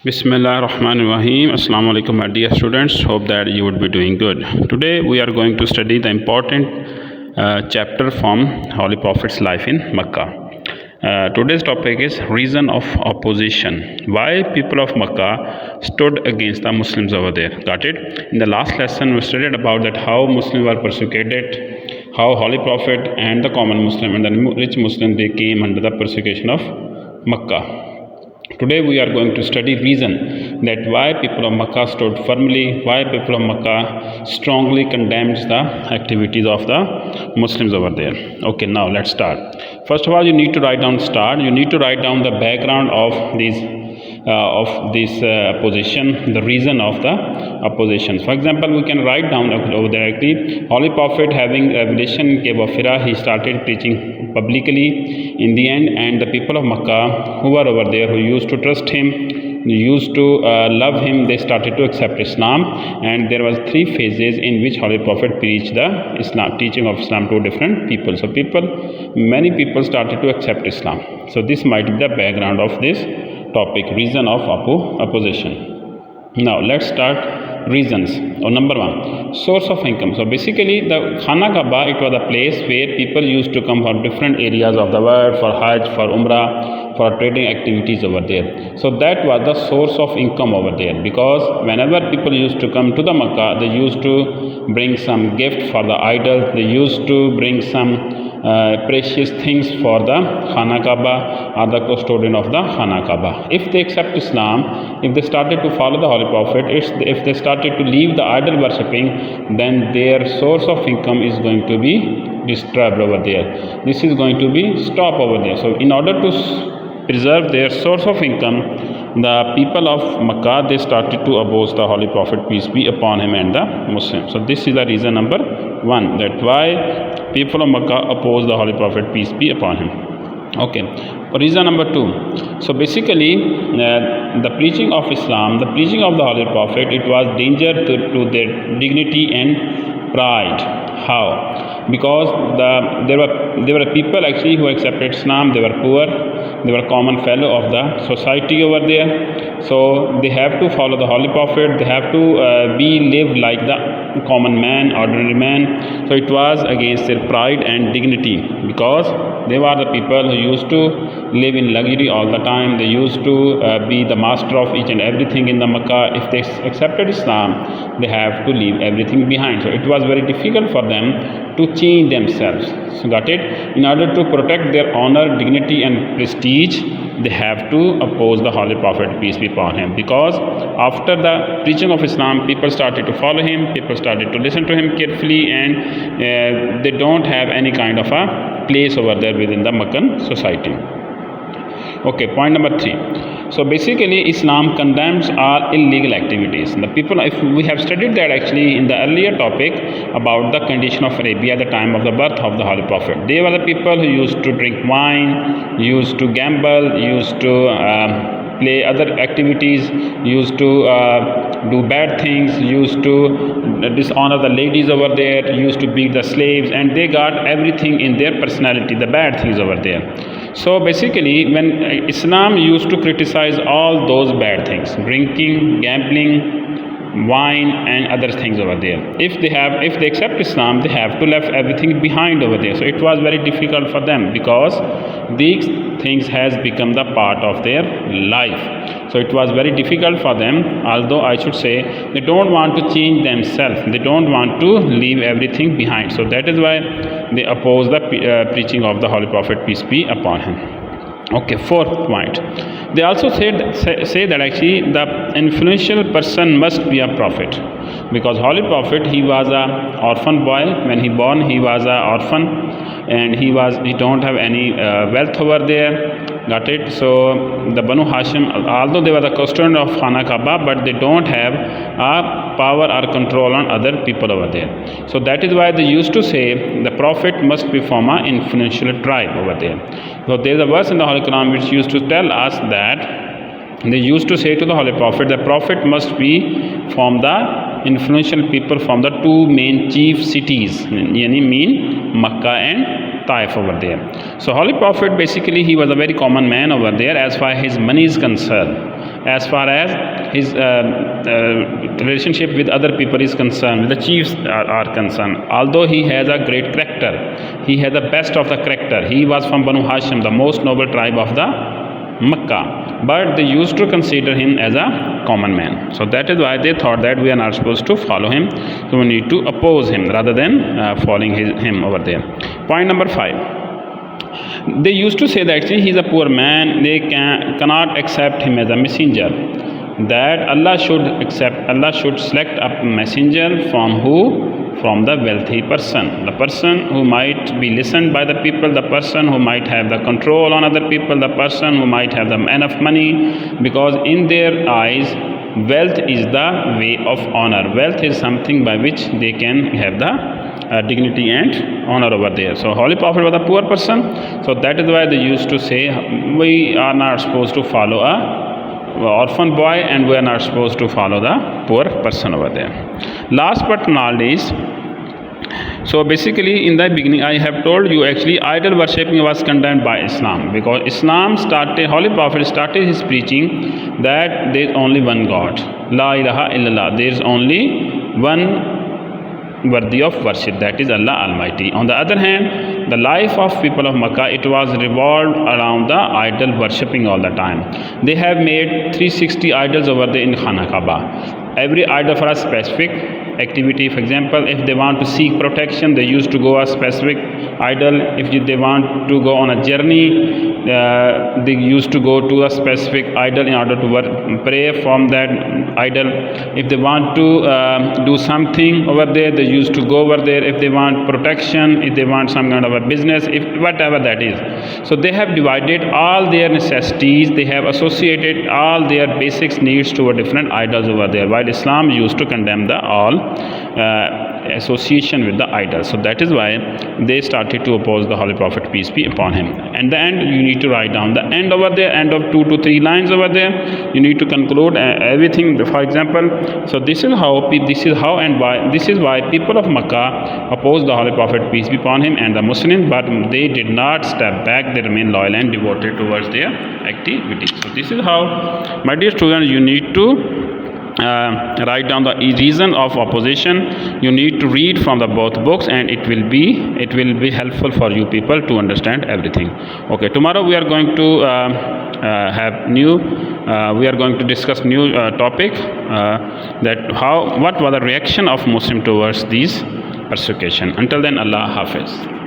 Bismillah ar-Rahman ar-Rahim. Assalamu alaikum, my dear students. Hope that you would be doing good. Today we are going to study the important chapter from Holy Prophet's life in Makkah. Today's topic is reason of opposition. Why people of Makkah stood against the Muslims over there. Got it? In the last lesson we studied about that how Muslims were persecuted, how Holy Prophet and the common Muslim and the rich Muslim, they came under the persecution of Makkah. Today we are going to study reason that why people of Makkah stood firmly, why people of Makkah strongly condemned the activities of the Muslims over there. Okay, now let's start. First of all, you need to write down you need to write down the background of this opposition, the reason of the opposition. For example, we can write down over directly, Holy Prophet having revelation cave of Hira, he started preaching publicly in the end, and the people of Makkah who were over there, who used to trust him, used to love him, they started to accept Islam. And there was 3 phases in which Holy Prophet preached the teaching of Islam to different people. So many people started to accept Islam. So this might be the background of this topic, reason of opposition. Now let's start reasons. Number 1, source of income. So basically the Khana Kaaba, it was a place where people used to come from different areas of the world for Hajj, for Umrah, for trading activities over there. So that was the source of income over there, because whenever people used to come to the Makkah, they used to bring some gift for the idol, they used to bring some precious things for the Khana Kaaba or the custodian of the Khana Kaaba. If they accept Islam, if they started to follow the Holy Prophet, if they started to leave the idol worshipping, then their source of income is going to be disturbed over there. This is going to be stopped over there. So in order to preserve their source of income, the people of Makkah, they started to oppose the Holy Prophet, peace be upon him, and the Muslims. So this is the reason number 1, that why people of Makkah oppose the Holy Prophet, peace be upon him. Okay, reason number 2. So basically the preaching of Islam, the preaching of the Holy Prophet, it was danger to their dignity and pride. How? Because there were people actually who accepted Islam. They were poor, they were common fellow of the society over there. So they have to follow the Holy Prophet, they have to live like the common man, ordinary man. So it was against their pride and dignity, because they were the people who used to live in luxury all the time. They used to be the master of each and everything in the Makkah. If they accepted Islam, they have to leave everything behind. So it was very difficult for them to change themselves. So got it? In order to protect their honor, dignity and prestige, they have to oppose the Holy Prophet, peace be upon him. Because after the preaching of Islam, people started to follow him, people started to listen to him carefully, and they don't have any kind of a place over there within the Meccan society. Okay, point number 3. So basically Islam condemns all illegal activities. The people, if we have studied that actually in the earlier topic about the condition of Arabia at the time of the birth of the Holy Prophet. They were the people who used to drink wine, used to gamble, used to play other activities, used to do bad things, used to dishonor the ladies over there, used to beat the slaves, and they got everything in their personality, the bad things over there. So basically when Islam used to criticize all those bad things, drinking, gambling, wine and other things over there. If they accept Islam, they have to left everything behind over there. So it was very difficult for them, because these things has become the part of their life. So it was very difficult for them, although I should say they don't want to change themselves, they don't want to leave everything behind. So that is why they oppose the preaching of the Holy Prophet, peace be upon him. Okay, 4th point. They also say that actually the influential person must be a prophet, because Holy Prophet, he was a orphan boy. When he born, he was a orphan, and he don't have any wealth over there. Got it? So the Banu Hashim, although they were the custodian of Khana Kaaba, but they don't have a power or control on other people over there. So that is why they used to say the prophet must be from an influential tribe over there. So there is a verse in the Holy Quran which used to tell us that they used to say to the Holy Prophet, the prophet must be from the influential people from the two main chief cities, yani mean Makkah and Taif over there. So Holy Prophet, basically he was a very common man over there as far as his money is concerned, as far as his relationship with other people is concerned, with the chiefs are concerned. Although he has a great character, he has the best of the character. He was from Banu Hashim, the most noble tribe of the Makkah, but they used to consider him as a common man. So that is why they thought that we are not supposed to follow him, so we need to oppose him rather than following him over there. Point number 5. They used to say that actually he is a poor man, they cannot accept him as a messenger, that Allah should select a messenger from who? From the wealthy person, the person who might be listened by the people, the person who might have the control on other people, the person who might have enough money, because in their eyes wealth is the way of honor. Wealth is something by which they can have the dignity and honor over there. So Holy Prophet was a poor person, so that is why they used to say we are not supposed to follow a orphan boy and we are not supposed to follow the poor person over there. Last but not least, so basically in the beginning I have told you actually idol worshipping was condemned by Islam, because Islam started, Holy Prophet started his preaching that there is only one God, La ilaha illallah, there is only one worthy of worship, that is Allah Almighty. On the other hand, the life of people of Makkah, it was revolved around the idol worshipping all the time. They have made 360 idols over there in Khana Kaaba. Every idol for a specific activity. For example, if they want to seek protection, they used to go a specific idol. If they want to go on a journey, they used to go to a specific idol in order to pray from that idol. If they want to do something over there, they used to go over there. If they want protection, if they want some kind of a business, if whatever that is. So they have divided all their necessities, they have associated all their basic needs to a different idols over there, while Islam used to condemn the all association with the idol. So that is why they started to oppose the Holy Prophet, peace be upon him. And the end, you need to write down the end over there, end of 2 to 3 lines over there. You need to conclude everything. For example, so this is why people of Makkah opposed the Holy Prophet, peace be upon him, and the Muslims, but they did not step back. They remained loyal and devoted towards their activity. So this is how, my dear students, you need to write down the reason of opposition. You need to read from the both books, and it will be helpful for you people to understand everything. Okay, tomorrow we are going to we are going to discuss new topic, that what was the reaction of Muslim towards these persecution. Until then, Allah Hafiz.